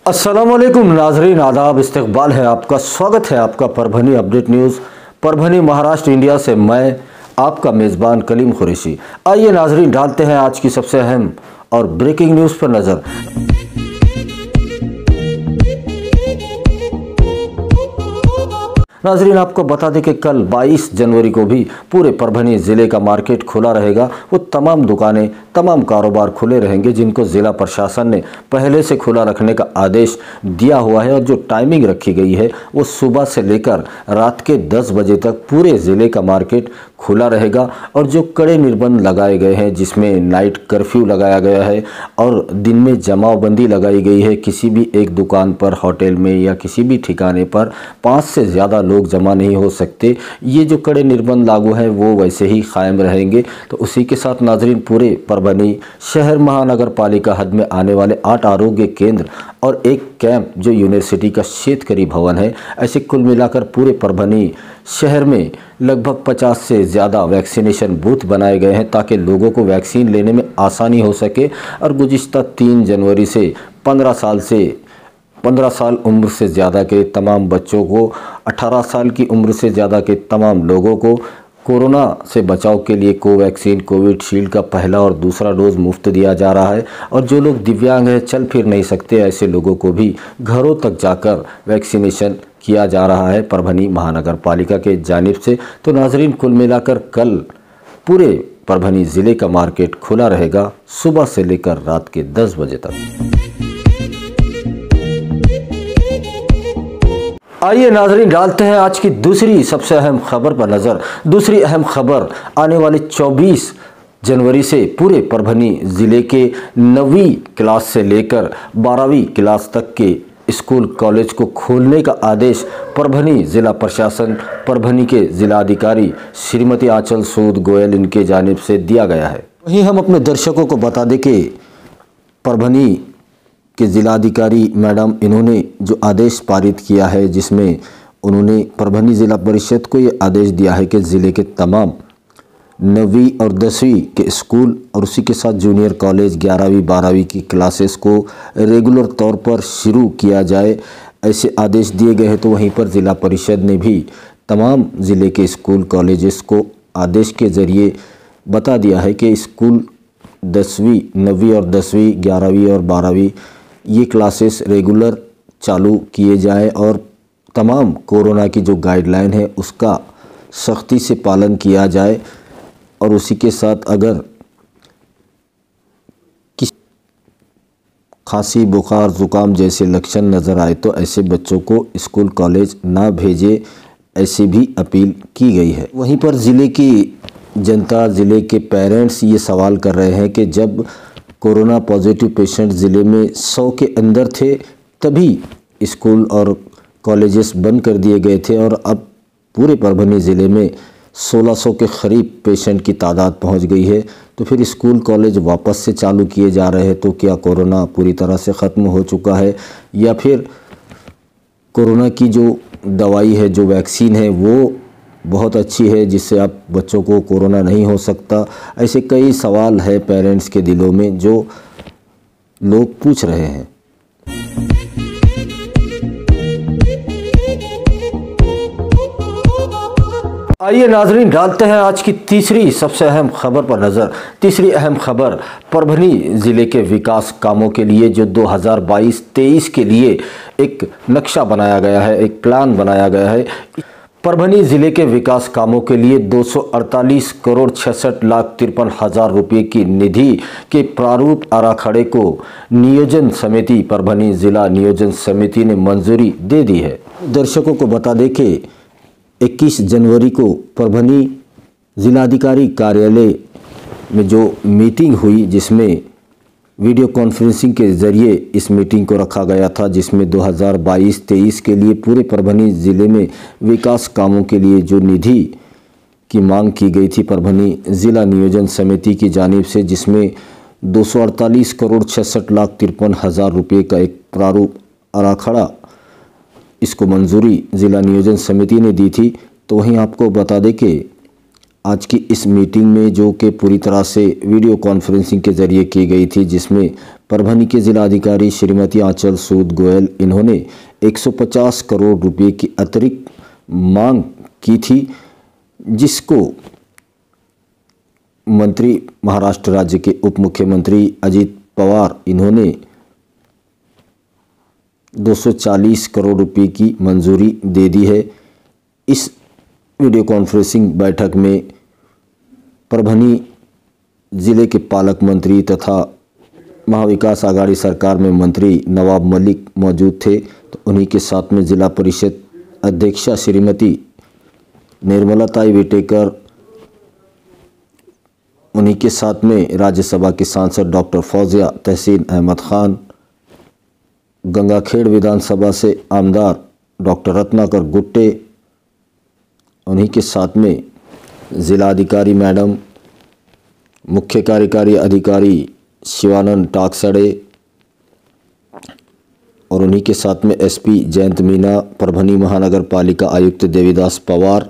अस्सलामुअलैकुम नाजरीन, आदाब, इस्तकबाल है आपका। स्वागत है आपका Parbhani update news Parbhani Maharashtra India से। मैं आपका मेज़बान कलीम कुरैशी। आइए नाजरीन, डालते हैं आज की सबसे अहम और ब्रेकिंग न्यूज़ पर नज़र। नाजरीन, आपको बता दें कि कल 22 जनवरी को भी पूरे परभनी ज़िले का मार्केट खुला रहेगा। वो तमाम दुकानें, तमाम कारोबार खुले रहेंगे जिनको ज़िला प्रशासन ने पहले से खुला रखने का आदेश दिया हुआ है। और जो टाइमिंग रखी गई है वो सुबह से लेकर रात के 10 बजे तक पूरे ज़िले का मार्केट खुला रहेगा। और जो कड़े निर्बंध लगाए गए हैं, जिसमें नाइट कर्फ्यू लगाया गया है और दिन में जमावबंदी लगाई गई है। किसी भी एक दुकान पर, होटल में या किसी भी ठिकाने पर 5 से ज़्यादा लोग जमा नहीं हो सकते। ये जो कड़े निर्बंध लागू हैं वो वैसे ही कायम रहेंगे। तो उसी के साथ नाजरीन, पूरे परभनी शहर महानगर पालिका हद में आने वाले 8 आरोग्य केंद्र और एक कैंप जो यूनिवर्सिटी का शेतकरी भवन है, ऐसे कुल मिलाकर पूरे परभनी शहर में लगभग 50 से ज़्यादा वैक्सीनेशन बूथ बनाए गए हैं ताकि लोगों को वैक्सीन लेने में आसानी हो सके। और गुज़िश्ता 3 जनवरी से 15 साल उम्र से ज़्यादा के तमाम बच्चों को, 18 साल की उम्र से ज़्यादा के तमाम लोगों को कोरोना से बचाव के लिए कोवैक्सीन, कोविशील्ड का पहला और दूसरा डोज मुफ्त दिया जा रहा है। और जो लोग दिव्यांग हैं, चल फिर नहीं सकते, ऐसे लोगों को भी घरों तक जाकर वैक्सीनेशन किया जा रहा है परभनी महानगर पालिका के जानिब से। तो नाजरीन, कुल मिलाकर कल पूरे परभनी ज़िले का मार्केट खुला रहेगा सुबह से लेकर रात के 10 बजे तक। आइए नाजरीन, डालते हैं आज की दूसरी सबसे अहम खबर पर नज़र। दूसरी अहम खबर आने वाले 24 जनवरी से पूरे परभनी ज़िले के 9वीं क्लास से लेकर 12वीं क्लास तक के स्कूल कॉलेज को खोलने का आदेश परभनी ज़िला प्रशासन, परभनी के ज़िलाधिकारी श्रीमती आंचल सूद गोयल इनके जानिब से दिया गया है। वहीं हम अपने दर्शकों को बता दें कि परभनी के ज़िलाधिकारी मैडम, इन्होंने जो आदेश पारित किया है, जिसमें उन्होंने परभनी ज़िला परिषद को ये आदेश दिया है कि ज़िले के तमाम 9वीं और 10वीं के स्कूल और उसी के साथ जूनियर कॉलेज 11वीं 12वीं की क्लासेस को रेगुलर तौर पर शुरू किया जाए, ऐसे आदेश दिए गए हैं। तो वहीं पर ज़िला परिषद ने भी तमाम ज़िले के स्कूल कॉलेजेस को आदेश के ज़रिए बता दिया है कि स्कूल 10वीं, 9वीं और 10वीं, 11वीं और 12वीं ये क्लासेस रेगुलर चालू किए जाएं और तमाम कोरोना की जो गाइडलाइन है उसका सख्ती से पालन किया जाए। और उसी के साथ अगर किसी खांसी, बुखार, ज़ुकाम जैसे लक्षण नज़र आए तो ऐसे बच्चों को स्कूल कॉलेज ना भेजे, ऐसी भी अपील की गई है। वहीं पर ज़िले की जनता, ज़िले के पेरेंट्स ये सवाल कर रहे हैं कि जब कोरोना पॉजिटिव पेशेंट ज़िले में 100 के अंदर थे तभी स्कूल और कॉलेजेस बंद कर दिए गए थे और अब पूरे परभनी ज़िले में 1600 के करीब पेशेंट की तादाद पहुंच गई है। तो फिर स्कूल कॉलेज वापस से चालू किए जा रहे हैं। तो क्या कोरोना पूरी तरह से ख़त्म हो चुका है या फिर कोरोना की जो दवाई है, जो वैक्सीन है, वो बहुत अच्छी है जिससे आप बच्चों को कोरोना नहीं हो सकता? ऐसे कई सवाल है पेरेंट्स के दिलों में जो लोग पूछ रहे हैं। आइए नाजरीन, डालते हैं आज की तीसरी सबसे अहम खबर पर नज़र। तीसरी अहम खबर परभनी ज़िले के विकास कामों के लिए जो 2022-23 के लिए एक नक्शा बनाया गया है, एक प्लान बनाया गया है। परभनी ज़िले के विकास कामों के लिए 248 करोड़ 66,53,000 रुपये की निधि के प्रारूप आराखड़े को नियोजन समिति, परभनी ज़िला नियोजन समिति ने मंजूरी दे दी है। दर्शकों को बता दें कि 21 जनवरी को परभनी ज़िलाधिकारी कार्यालय में जो मीटिंग हुई, जिसमें वीडियो कॉन्फ्रेंसिंग के ज़रिए इस मीटिंग को रखा गया था, जिसमें 2022-23 के लिए पूरे परभनी ज़िले में विकास कामों के लिए जो निधि की मांग की गई थी परभनी ज़िला नियोजन समिति की जानिब से, जिसमें 248 करोड़ 66,53,000 रुपये का एक प्रारूप आराखड़ा, इसको मंजूरी ज़िला नियोजन समिति ने दी थी। तो वहीं आपको बता दें कि आज की इस मीटिंग में, जो कि पूरी तरह से वीडियो कॉन्फ्रेंसिंग के ज़रिए की गई थी, जिसमें परभनी के जिलाधिकारी श्रीमती आंचल सूद गोयल, इन्होंने 150 करोड़ रुपए की अतिरिक्त मांग की थी, जिसको मंत्री महाराष्ट्र राज्य के उप मुख्यमंत्री अजित पवार इन्होंने 240 करोड़ रुपए की मंजूरी दे दी है। इस वीडियो कॉन्फ्रेंसिंग बैठक में परभनी जिले के पालक मंत्री तथा महाविकास आघाड़ी सरकार में मंत्री नवाब मलिक मौजूद थे। तो उन्हीं के साथ में जिला परिषद अध्यक्षा श्रीमती निर्मलाताई विटेकर, उन्हीं के साथ में राज्यसभा के सांसद डॉक्टर फौजिया तहसीन अहमद खान, गंगाखेड़ विधानसभा से आमदार डॉक्टर रत्नाकर गुट्टे, उन्हीं के साथ में जिलाधिकारी मैडम, मुख्य कार्यकारी अधिकारी शिवानंद टाकसाड़े और उन्हीं के साथ में एसपी जयंत मीना, परभनी महानगर पालिका आयुक्त देवीदास पवार,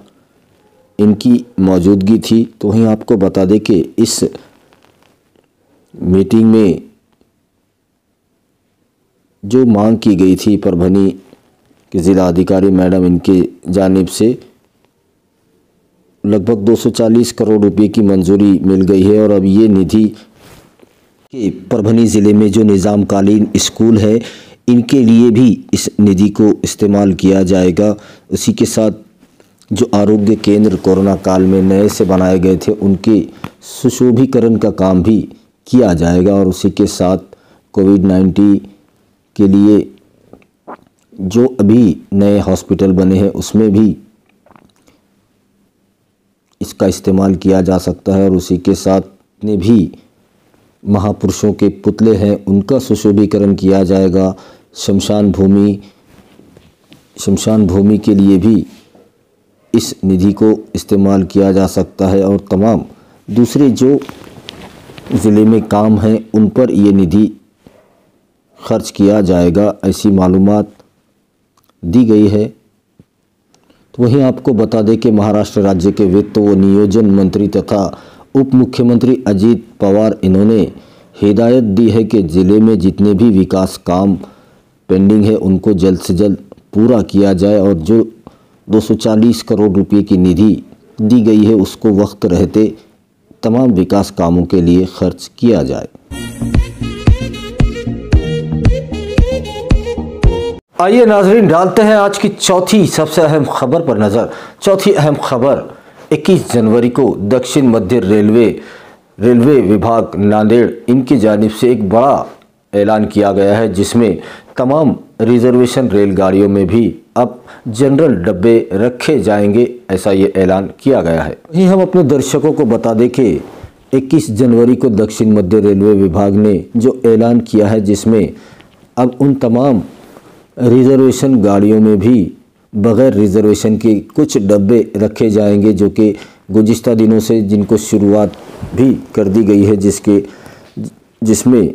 इनकी मौजूदगी थी। तो वहीं आपको बता दें कि इस मीटिंग में जो मांग की गई थी परभनी के जिला अधिकारी मैडम, इनके जानिब से लगभग 240 करोड़ रुपए की मंजूरी मिल गई है और अब ये निधि के परभनी ज़िले में जो निज़ामकालीन स्कूल है, इनके लिए भी इस निधि को इस्तेमाल किया जाएगा। उसी के साथ जो आरोग्य केंद्र कोरोना काल में नए से बनाए गए थे, उनके सुशोभीकरण का काम भी किया जाएगा और उसी के साथ कोविड-19 के लिए जो अभी नए हॉस्पिटल बने हैं, उसमें भी इसका इस्तेमाल किया जा सकता है और उसी के साथ में भी महापुरुषों के पुतले हैं, उनका सुशोभीकरण किया जाएगा। शमशान भूमि के लिए भी इस निधि को इस्तेमाल किया जा सकता है और तमाम दूसरे जो ज़िले में काम हैं, उन पर ये निधि खर्च किया जाएगा, ऐसी मालूमात दी गई है। तो वहीं आपको बता दें कि महाराष्ट्र राज्य के वित्त व नियोजन मंत्री तथा उप मुख्यमंत्री अजित पवार, इन्होंने हिदायत दी है कि ज़िले में जितने भी विकास काम पेंडिंग है, उनको जल्द से जल्द पूरा किया जाए और जो 240 करोड़ रुपए की निधि दी गई है, उसको वक्त रहते तमाम विकास कामों के लिए खर्च किया जाए। आइए नाजरीन, डालते हैं आज की चौथी सबसे अहम खबर पर नज़र। चौथी अहम खबर 21 जनवरी को दक्षिण मध्य रेलवे विभाग नांदेड़, इनकी जानिब से एक बड़ा ऐलान किया गया है, जिसमें तमाम रिजर्वेशन रेलगाड़ियों में भी अब जनरल डब्बे रखे जाएंगे, ऐसा ये ऐलान किया गया है। वहीं हम अपने दर्शकों को बता दें कि 21 जनवरी को दक्षिण मध्य रेलवे विभाग ने जो ऐलान किया है, जिसमें अब उन तमाम रिजर्वेशन गाड़ियों में भी बग़ैर रिजर्वेशन के कुछ डब्बे रखे जाएंगे, जो कि गुज़िश्ता दिनों से जिनको शुरुआत भी कर दी गई है, जिसमें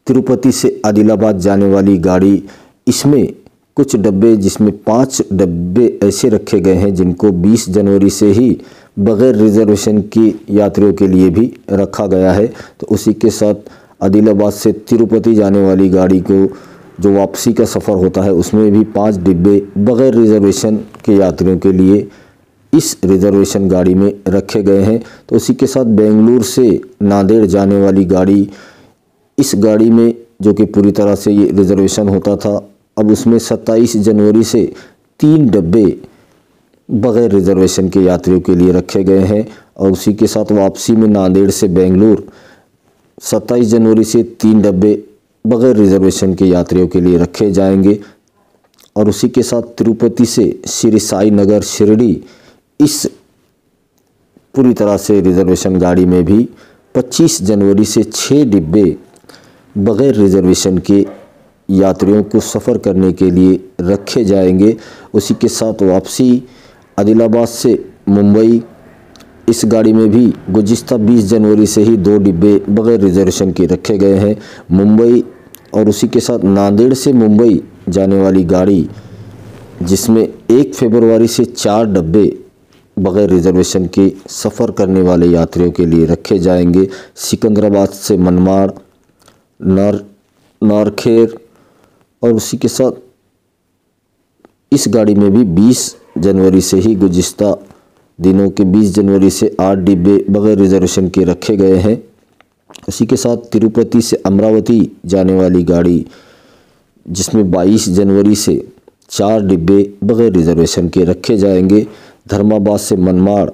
तिरुपति से आदिलाबाद जाने वाली गाड़ी, इसमें कुछ डब्बे, जिसमें 5 डब्बे ऐसे रखे गए हैं जिनको 20 जनवरी से ही बग़ैर रिजर्वेशन की यात्रियों के लिए भी रखा गया है। तो उसी के साथ आदिलाबाद से तिरुपति जाने वाली गाड़ी को जो वापसी का सफ़र होता है, उसमें भी 5 डिब्बे बग़ैर रिजर्वेशन के यात्रियों के लिए इस रिजर्वेशन गाड़ी में रखे गए हैं। तो उसी के साथ बेंगलुरु से नांदेड़ जाने वाली गाड़ी, इस गाड़ी में जो कि पूरी तरह से ये रिजर्वेशन होता था, अब उसमें 27 जनवरी से 3 डब्बे बग़ैर रिजर्वेशन के यात्रियों के लिए रखे गए हैं और उसी के साथ वापसी में नांदेड़ से बेंगलुरु 27 जनवरी से 3 डब्बे बग़ैर रिजर्वेशन के यात्रियों के लिए रखे जाएंगे और उसी के साथ तिरुपति से श्री साई नगर शिरडी, इस पूरी तरह से रिजर्वेशन गाड़ी में भी 25 जनवरी से 6 डिब्बे बग़ैर रिजर्वेशन के यात्रियों को सफ़र करने के लिए रखे जाएंगे। उसी के साथ वापसी आदिलाबाद से मुंबई, इस गाड़ी में भी गुज़िश्ता 20 जनवरी से ही 2 डिब्बे बग़ैर रिजर्वेशन के रखे गए हैं मुंबई, और उसी के साथ नांदेड़ से मुंबई जाने वाली गाड़ी, जिसमें 1 फरवरी से 4 डब्बे बग़ैर रिजर्वेशन के सफ़र करने वाले यात्रियों के लिए रखे जाएंगे। सिकंदराबाद से मनमाड़, नारखेर। और उसी के साथ इस गाड़ी में भी 20 जनवरी से ही गुज़िश्ता दिनों के 20 जनवरी से 8 डिब्बे बगैर रिजर्वेशन के रखे गए हैं। उसी के साथ तिरुपति से अमरावती जाने वाली गाड़ी जिसमें 22 जनवरी से 4 डिब्बे बगैर रिजर्वेशन के रखे जाएंगे। धर्माबाद से मनमाड़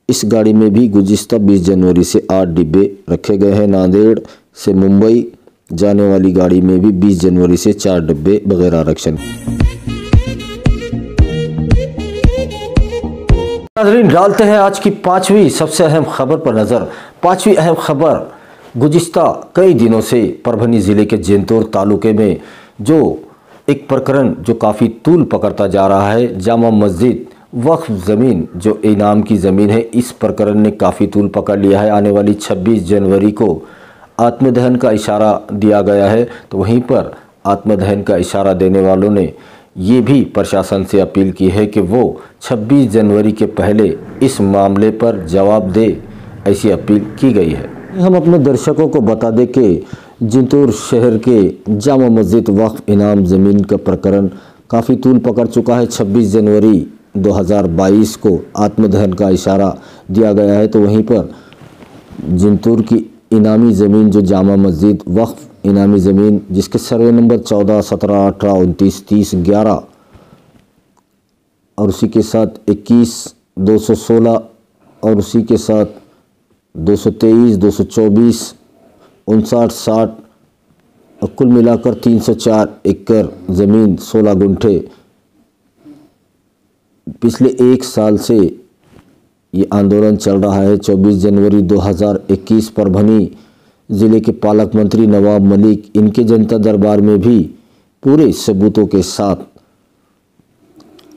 इस गाड़ी में भी गुज़िश्ता 20 जनवरी से 8 डिब्बे रखे गए हैं। नांदेड़ से मुंबई जाने वाली गाड़ी में भी 20 जनवरी से 4 डिब्बे बगैर आरक्षण। नाज़रीन, डालते हैं आज की 5वीं सबसे अहम खबर पर नज़र। 5वीं अहम खबर गुज़िश्ता कई दिनों से परभनी ज़िले के जिंतूर तालुके में जो एक प्रकरण जो काफ़ी तूल पकड़ता जा रहा है, जामा मस्जिद वक्फ ज़मीन जो इनाम की ज़मीन है, इस प्रकरण ने काफ़ी तूल पकड़ लिया है। आने वाली 26 जनवरी को आत्मदहन का इशारा दिया गया है, तो वहीं पर आत्मदहन का इशारा देने वालों ने ये भी प्रशासन से अपील की है कि वो 26 जनवरी के पहले इस मामले पर जवाब दे, ऐसी अपील की गई है। हम अपने दर्शकों को बता दें कि जिंतूर शहर के जामा मस्जिद वक्फ इनाम ज़मीन का प्रकरण काफ़ी तूल पकड़ चुका है। 26 जनवरी 2022 को आत्मदहन का इशारा दिया गया है, तो वहीं पर जिंतूर की इनामी ज़मीन जो जामा मस्जिद वक्फ इनामी ज़मीन जिसके सर्वे नंबर 14, 17, 18, 29, 30, 11 और उसी के साथ 21, 216 और उसी के साथ 223, 224, 59, 60 और कुल मिलाकर 304 एकड़ ज़मीन 16 गुंठे पिछले 1 साल से ये आंदोलन चल रहा है। 24 जनवरी 2021 परभनी ज़िले के पालक मंत्री नवाब मलिक इनके जनता दरबार में भी पूरे सबूतों के साथ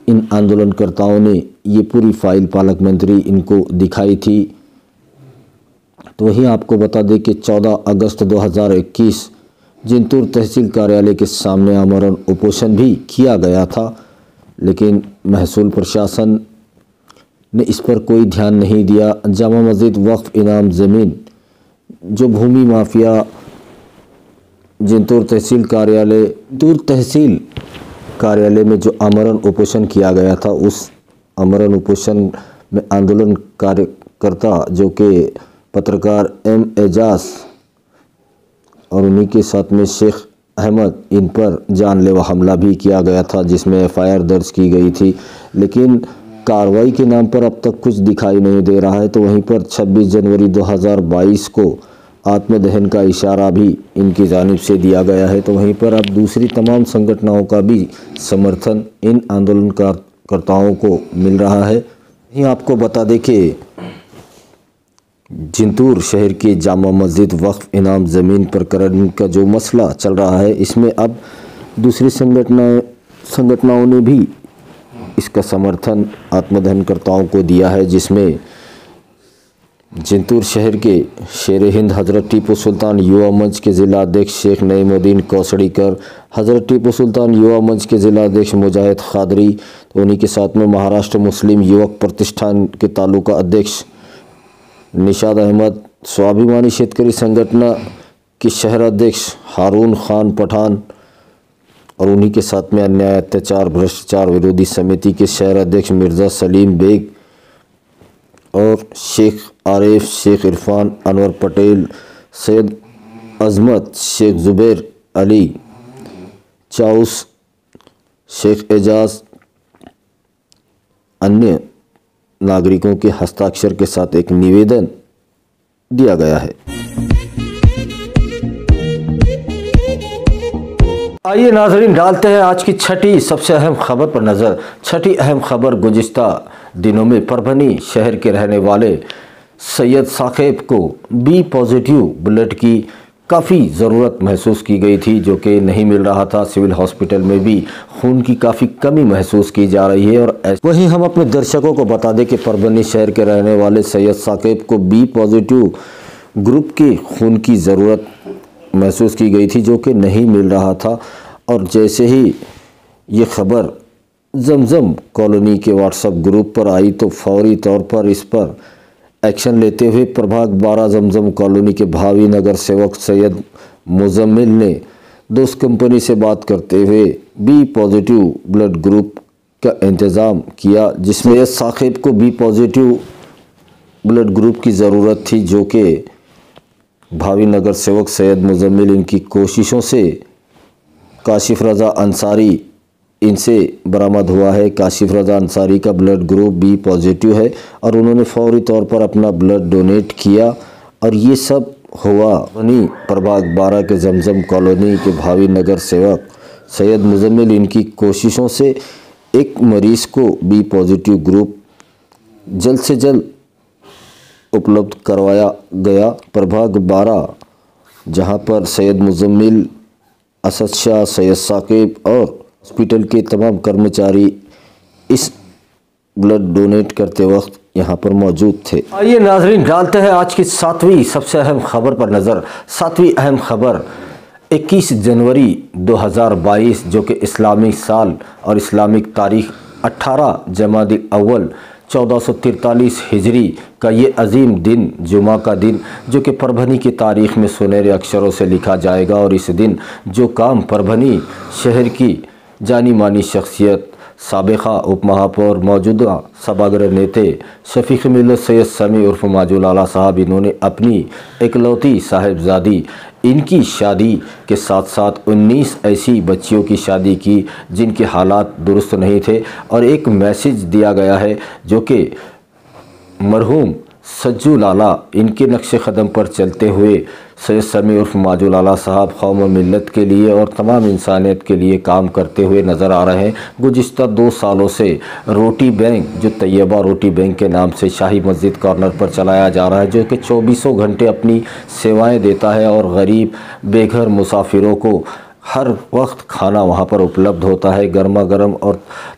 इन आंदोलनकर्ताओं ने ये पूरी फाइल पालक मंत्री इनको दिखाई थी। तो वहीं आपको बता दें कि 14 अगस्त 2021 जिंतूर तहसील कार्यालय के सामने आमरण उपोषण भी किया गया था, लेकिन महसूल प्रशासन ने इस पर कोई ध्यान नहीं दिया। जामा मस्जिद वक्फ इनाम ज़मीन जो भूमि माफिया जिंतूर तहसील कार्यालय में जो आमरण उपोषण किया गया था, उस आमरण उपोषण में आंदोलन कार्यकर्ता जो कि पत्रकार एम एजाज और उन्हीं के साथ में शेख अहमद, इन पर जानलेवा हमला भी किया गया था जिसमें एफआईआर दर्ज की गई थी, लेकिन कार्रवाई के नाम पर अब तक कुछ दिखाई नहीं दे रहा है। तो वहीं पर 26 जनवरी 2022 को आत्मदहन का इशारा भी इनकी जानिब से दिया गया है। तो वहीं पर अब दूसरी तमाम संगठनों का भी समर्थन इन आंदोलनकर्ताओं को मिल रहा है। यहीं आपको बता दें कि जिंतूर शहर के जामा मस्जिद वक्फ इनाम ज़मीन प्रकरण का जो मसला चल रहा है, इसमें अब दूसरी संगठनों ने भी इसका समर्थन आत्मदहनकर्ताओं को दिया है, जिसमें जिंतूर शहर के शेर हिंद हज़रत टीपू सुल्तान युवा मंच के ज़िला अध्यक्ष शेख नईमुद्दीन कौसड़ीकर, हज़रत टीपू सुल्तान युवा मंच के ज़िला अध्यक्ष मुजाहिद खादरी, तो उन्हीं के साथ में महाराष्ट्र मुस्लिम युवक प्रतिष्ठान के तालुका अध्यक्ष निशाद अहमद, स्वाभिमानी शेतकरी संगठन के शहर अध्यक्ष हारून खान पठान और उन्हीं के साथ में अन्याय अत्याचार भ्रष्टाचार विरोधी समिति के शहर अध्यक्ष मिर्ज़ा सलीम बेग और शेख आरिफ, शेख इरफान, अनवर पटेल, सैयद अजमत, शेख जुबैर अली, चाउस, शेख एजाज, अन्य नागरिकों के हस्ताक्षर के साथ एक निवेदन दिया गया है। आइए नाजरीन, डालते हैं आज की 6ठी सबसे अहम खबर पर नज़र। 6ठी अहम खबर गुज़िश्ता दिनों में परभनी शहर के रहने वाले सैयद साकिब को बी पॉजिटिव ब्लड की काफ़ी ज़रूरत महसूस की गई थी, जो कि नहीं मिल रहा था। सिविल हॉस्पिटल में भी खून की काफ़ी कमी महसूस की जा रही है। और वहीं हम अपने दर्शकों को बता दें कि परभनी शहर के रहने वाले सैयद साकिब को बी पॉजिटिव ग्रुप के खून की ज़रूरत महसूस की गई थी, जो कि नहीं मिल रहा था। और जैसे ही ये खबर जमजम कॉलोनी के व्हाट्सएप ग्रुप पर आई तो फौरी तौर पर इस पर एक्शन लेते हुए प्रभाग 12 जमजम कॉलोनी के भावी नगर सेवक सैयद मुजम्मिल ने दोस्त कंपनी से बात करते हुए बी पॉजिटिव ब्लड ग्रुप का इंतज़ाम किया, जिसमें सैयद साकिब को बी पॉजिटिव ब्लड ग्रुप की ज़रूरत थी, जो कि भावी नगर सेवक सैयद मुजम्मिल इनकी कोशिशों से काशिफ रज़ा अंसारी इनसे बरामद हुआ है। काशिफ रज़ा अंसारी का ब्लड ग्रुप बी पॉजिटिव है और उन्होंने फौरी तौर पर अपना ब्लड डोनेट किया और ये सब हुआ बनी प्रभाग 12 के जमजम कॉलोनी के भावी नगर सेवक सैयद मुजम्मिल इनकी कोशिशों से एक मरीज़ को बी पॉजिटिव ग्रुप जल्द से जल्द उपलब्ध करवाया गया। प्रभाग 12 जहां पर सैयद मुजम्मिल, असद शाह, सैयद साकिब और हॉस्पिटल के तमाम कर्मचारी इस ब्लड डोनेट करते वक्त यहाँ पर मौजूद थे। आइए नाजरीन, डालते हैं आज की 7वीं सबसे अहम खबर पर नज़र। 7वीं अहम खबर 21 जनवरी 2022 जो कि इस्लामी साल और इस्लामिक तारीख 18 जमादिल अव्वल 1443 हिजरी का ये अजीम दिन, जुमा का दिन, जो कि परभनी की तारीख़ में सुनहरे अक्षरों से लिखा जाएगा। और इस दिन जो काम परभनी शहर की जानी मानी शख्सियत साबिक़ा उप महापौर मौजूदा सभागृह नेते शफीक मिल्लत सैयद समी उर्फ माजुल आला साहब, इन्होंने अपनी इकलौती साहिबजादी इनकी शादी के साथ साथ 19 ऐसी बच्चियों की शादी की जिनके हालात दुरुस्त नहीं थे। और एक मैसेज दिया गया है जो कि मरहूम सज्जू लाला इनके नक्शे क़दम पर चलते हुए सैयद समी उर्फ माजुल आला साहब कौम व मिल्लत के लिए और तमाम इंसानियत के लिए काम करते हुए नज़र आ रहे हैं। गुज़िश्ता 2 सालों से रोटी बैंक, जो तैयबा रोटी बैंक के नाम से शाही मस्जिद कॉर्नर पर चलाया जा रहा है, जो कि 24 घंटे अपनी सेवाएं देता है और गरीब बेघर मुसाफिरों को हर वक्त खाना वहाँ पर उपलब्ध होता है। गर्मा गर्म और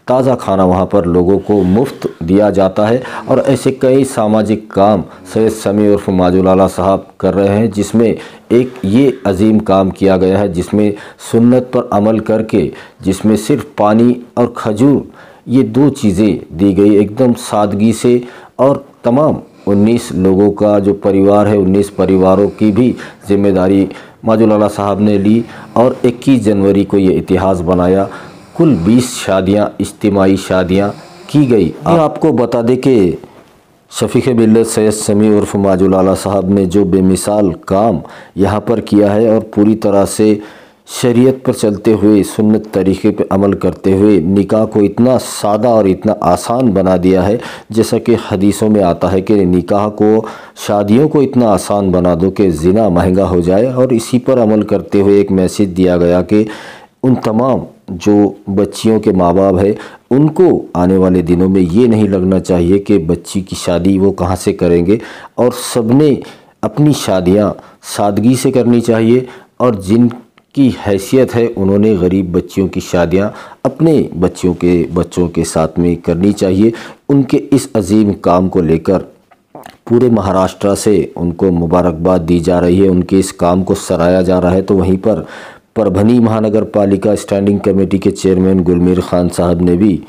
ताज़ा खाना वहाँ पर लोगों को मुफ्त दिया जाता है। और ऐसे कई सामाजिक काम सैयद समी उर्फ माजुल आला साहब कर रहे हैं, जिसमें एक ये अजीम काम किया गया है जिसमें सुन्नत पर अमल करके, जिसमें सिर्फ पानी और खजूर ये 2 चीज़ें दी गई एकदम सादगी से। और तमाम 19 लोगों का जो परिवार है, 19 परिवारों की भी जिम्मेदारी माजुल आला साहब ने ली और 21 जनवरी को ये इतिहास बनाया। कुल 20 शादियाँ, इज्तिमाई शादियाँ की गई। आपको बता दें कि शफीक मिल्लत सैयद समी उर्फ माजुल आला साहब ने जो बेमिसाल काम यहाँ पर किया है और पूरी तरह से शरीयत पर चलते हुए, सुन्नत तरीक़े पे अमल करते हुए निकाह को इतना सादा और इतना आसान बना दिया है। जैसा कि हदीसों में आता है कि निकाह को, शादियों को इतना आसान बना दो कि ज़िना महंगा हो जाए। और इसी पर अमल करते हुए एक मैसेज दिया गया कि उन तमाम जो बच्चियों के माँ बाप है, उनको आने वाले दिनों में ये नहीं लगना चाहिए कि बच्ची की शादी वो कहाँ से करेंगे, और सबने अपनी शादियाँ सादगी से करनी चाहिए। और जिनकी हैसियत है, उन्होंने गरीब बच्चियों की शादियाँ अपने बच्चों के साथ में करनी चाहिए। उनके इस अजीम काम को लेकर पूरे महाराष्ट्र से उनको मुबारकबाद दी जा रही है, उनके इस काम को सराहा जा रहा है। तो वहीं पर परभनी महानगर पालिका स्टैंडिंग कमेटी के चेयरमैन गुलमीर खान साहब ने भी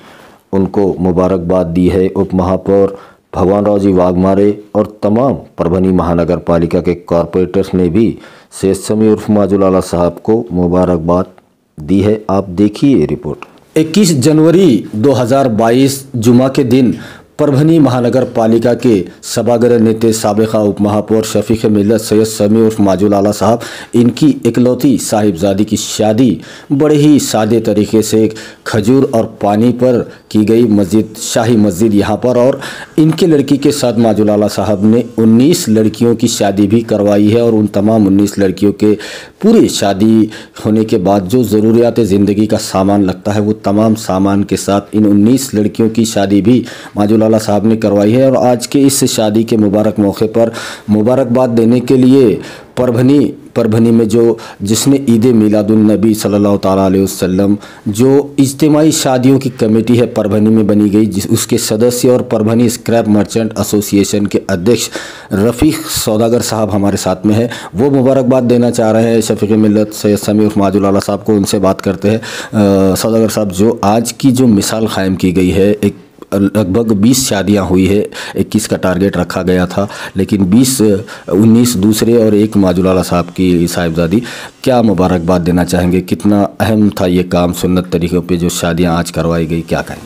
उनको मुबारकबाद दी है। उप महापौर भगवान राव जी वाघमारे और तमाम परभनी महानगर पालिका के कॉरपोरेटर्स ने भी सैयद समी उर्फ माजुल आला साहब को मुबारकबाद दी है। आप देखिए रिपोर्ट। 21 जनवरी 2022 जुमा के दिन परभनी महानगर पालिका के सभागृह नेते साबिक़ा उप महापौर शफीक मिल्लत सैयद समी उर्फ माजुल आला साहब, इनकी इकलौती साहिबजादी की शादी बड़े ही सादे तरीके से खजूर और पानी पर की गई मस्जिद, शाही मस्जिद यहाँ पर। और इनके लड़की के साथ माजुल आला साहब ने 19 लड़कियों की शादी भी करवाई है। और उन तमाम 19 लड़कियों के पूरे शादी होने के बाद जो ज़रूरियात ज़िंदगी का सामान लगता है, वो तमाम सामान के साथ इन 19 लड़कियों की शादी भी माजुल आला साहब ने करवाई है। और आज के इस शादी के मुबारक मौके पर मुबारकबाद देने के लिए परभनी में जिसने ईद मिलादुन नबी सल्लल्लाहु ताला अलैहि वसल्लम जो इज्तिमाई शादियों की कमेटी है परभनी में बनी गई, उसके सदस्य और परभनी स्क्रैप मर्चेंट एसोसिएशन के अध्यक्ष रफ़ीक सौदागर साहब हमारे साथ में है। वो मुबारकबाद देना चाह रहे हैं शफीक मिल्लत सैयद समी उर्फ माजुल आला साहब को। उनसे बात करते हैं। सौदागर साहब, जो आज की जो मिसाल कायम की गई है, एक लगभग 20 शादियां हुई है। 21 का टारगेट रखा गया था, लेकिन 19 दूसरे और एक माजुलाला साहब की साहिबजादी। क्या मुबारकबाद देना चाहेंगे? कितना अहम था ये काम, सुन्नत तरीक़ों पे जो शादियां आज करवाई गई, क्या कहें?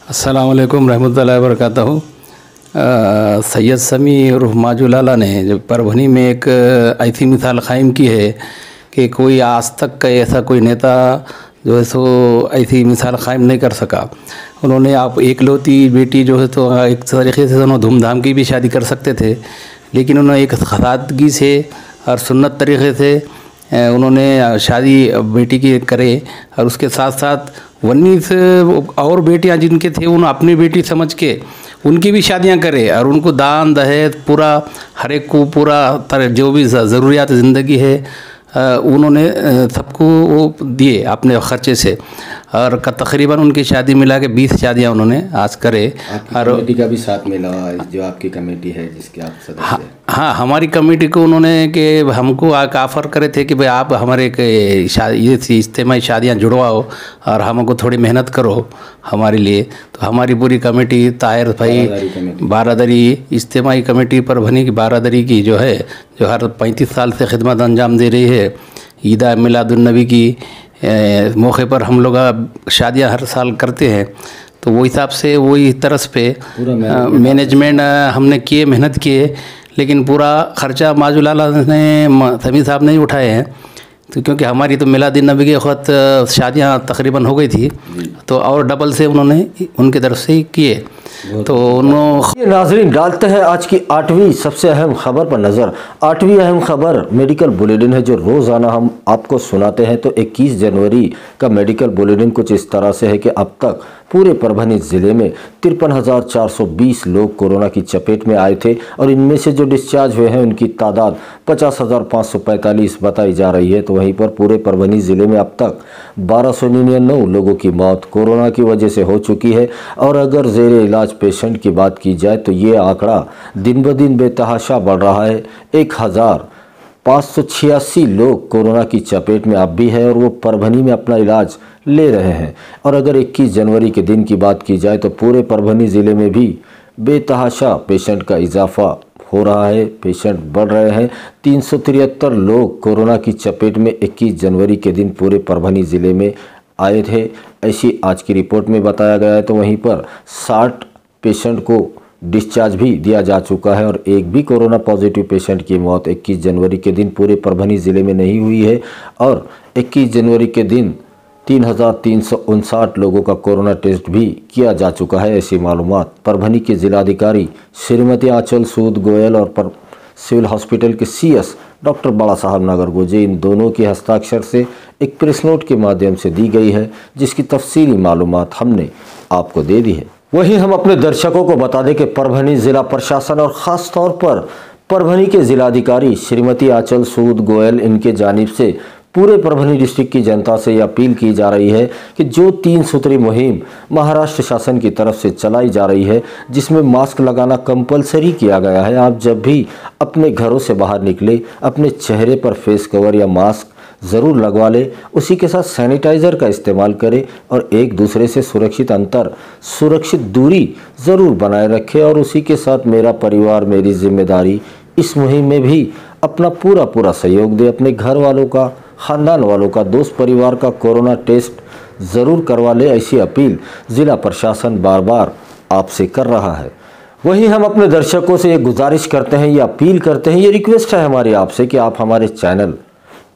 अस्सलाम वालेकुम रहमतुल्लाहि व बरकातहू। सैयद समी और माजुलाला ने जो परभनी में एक ऐसी मिसाल कायम की है कि कोई आज तक का ऐसा कोई नेता जो है सो ऐसी मिसाल कायम नहीं कर सका। उन्होंने आप एकलौती बेटी जो है तो एक तरीके से उन्होंने धूमधाम की भी शादी कर सकते थे, लेकिन उन्होंने एक सादगी से और सुन्नत तरीके से उन्होंने शादी बेटी की करे, और उसके साथ साथ 19 और बेटियां जिनके थे उन्होंने अपनी बेटी समझ के उनकी भी शादियां करे, और उनको दान दहेज पूरा हर एक को पूरा जो भी ज़रूरियात ज़िंदगी है उन्होंने सबको वो दिए अपने ख़र्चे से, और तकरीबन उनकी शादी मिला के 20 शादियां उन्होंने आज करे। और कमेटी का भी साथ मिला, जो आपकी कमेटी है जिसके आप सदस्य हैं। हाँ, हमारी कमेटी को उन्होंने कि हमको ऑफ़र करे थे कि भाई आप हमारे ये इज्तिमाई शादियाँ जुड़वाओ और हमको थोड़ी मेहनत करो हमारे लिए। तो हमारी पूरी कमेटी, ताहिर भाई बारादरी इज्तिमाई कमेटी परभनी की बारादरी की जो है, जो हर 35 साल से खिदमत अंजाम दे रही है। ईद मिलादुन्नबी की मौके पर हम लोग शादियाँ हर साल करते हैं, तो वो हिसाब से वही तरस पे मैनेजमेंट हमने किए, मेहनत किए, लेकिन पूरा ख़र्चा माजुलाला ने समी साहब नहीं उठाए हैं। तो क्योंकि हमारी तो मिलादुन्नबी के वक्त शादियाँ तकरीबन हो गई थी, तो और डबल से उन्होंने उनकी तरफ से किए। तो उन्होंने नाज़रीन, डालते हैं आज की 8वीं सबसे अहम खबर पर नज़र। 8वीं अहम खबर मेडिकल बुलेटिन है जो रोज़ाना हम आपको सुनाते हैं। तो 21 जनवरी का मेडिकल बुलेटिन कुछ इस तरह से है कि अब तक पूरे परभनी ज़िले में 53,420 लोग कोरोना की चपेट में आए थे, और इनमें से जो डिस्चार्ज हुए हैं उनकी तादाद 50,545 बताई जा रही है। तो वहीं पर पूरे परभनी ज़िले में अब तक 1299 लोगों की मौत कोरोना की वजह से हो चुकी है, और अगर ज़ेरे इलाज पेशेंट की बात की जाए तो ये आंकड़ा दिन ब दिन बेतहाशा बढ़ रहा है। 1,586 लोग कोरोना की चपेट में अब भी है, और वो परभनी में अपना इलाज ले रहे हैं। और अगर 21 जनवरी के दिन की बात की जाए तो पूरे परभनी ज़िले में भी बेतहाशा पेशेंट का इजाफा हो रहा है, पेशेंट बढ़ रहे हैं। 373 लोग कोरोना की चपेट में 21 जनवरी के दिन पूरे परभनी ज़िले में आए थे, ऐसी आज की रिपोर्ट में बताया गया है। तो वहीं पर 60 पेशेंट को डिस्चार्ज भी दिया जा चुका है, और एक भी कोरोना पॉजिटिव पेशेंट की मौत 21 जनवरी के दिन पूरे परभनी ज़िले में नहीं हुई है। और 21 जनवरी के दिन 3,359 लोगों का कोरोना टेस्ट भी किया जा चुका है। ऐसी मालूमात परभनी के जिलाधिकारी श्रीमती आंचल सूद गोयल और सिविल हॉस्पिटल के CS डॉक्टर बाला साहब नागरगोजे, इन दोनों के हस्ताक्षर से एक प्रेस नोट के माध्यम से दी गई है, जिसकी तफसीली मालूमात हमने आपको दे दी है। वहीं हम अपने दर्शकों को बता दें कि परभनी ज़िला प्रशासन और ख़ास तौर पर परभनी के जिलाधिकारी श्रीमती आंचल सूद गोयल, इनके जानिब से पूरे परभनी डिस्ट्रिक्ट की जनता से यह अपील की जा रही है कि जो 3 सूत्री मुहिम महाराष्ट्र शासन की तरफ से चलाई जा रही है, जिसमें मास्क लगाना कंपलसरी किया गया है। आप जब भी अपने घरों से बाहर निकले अपने चेहरे पर फेस कवर या मास्क ज़रूर लगवा ले, उसी के साथ सैनिटाइज़र का इस्तेमाल करें, और एक दूसरे से सुरक्षित अंतर, सुरक्षित दूरी ज़रूर बनाए रखें। और उसी के साथ मेरा परिवार मेरी जिम्मेदारी इस मुहिम में भी अपना पूरा सहयोग दे। अपने घर वालों का, ख़ानदान वालों का, दोस्त परिवार का कोरोना टेस्ट ज़रूर करवा ले, ऐसी अपील ज़िला प्रशासन बार बार आपसे कर रहा है। वहीं हम अपने दर्शकों से ये गुजारिश करते हैं, ये अपील करते हैं, ये रिक्वेस्ट है हमारी आपसे कि आप हमारे चैनल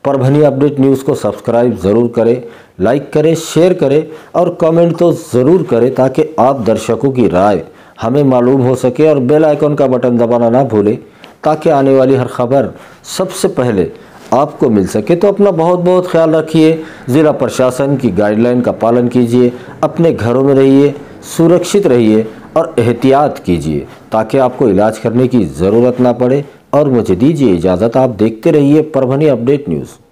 परभनी अपडेट न्यूज़ को सब्सक्राइब ज़रूर करें, लाइक करें, शेयर करें और कमेंट तो ज़रूर करें, ताकि आप दर्शकों की राय हमें मालूम हो सके। और बेल आइकन का बटन दबाना ना भूलें, ताकि आने वाली हर खबर सबसे पहले आपको मिल सके। तो अपना बहुत बहुत ख्याल रखिए, ज़िला प्रशासन की गाइडलाइन का पालन कीजिए, अपने घरों में रहिए, सुरक्षित रहिए और एहतियात कीजिए, ताकि आपको इलाज करने की ज़रूरत ना पड़े। और मुझे दीजिए इजाज़त, आप देखते रहिए परभनी अपडेट न्यूज़।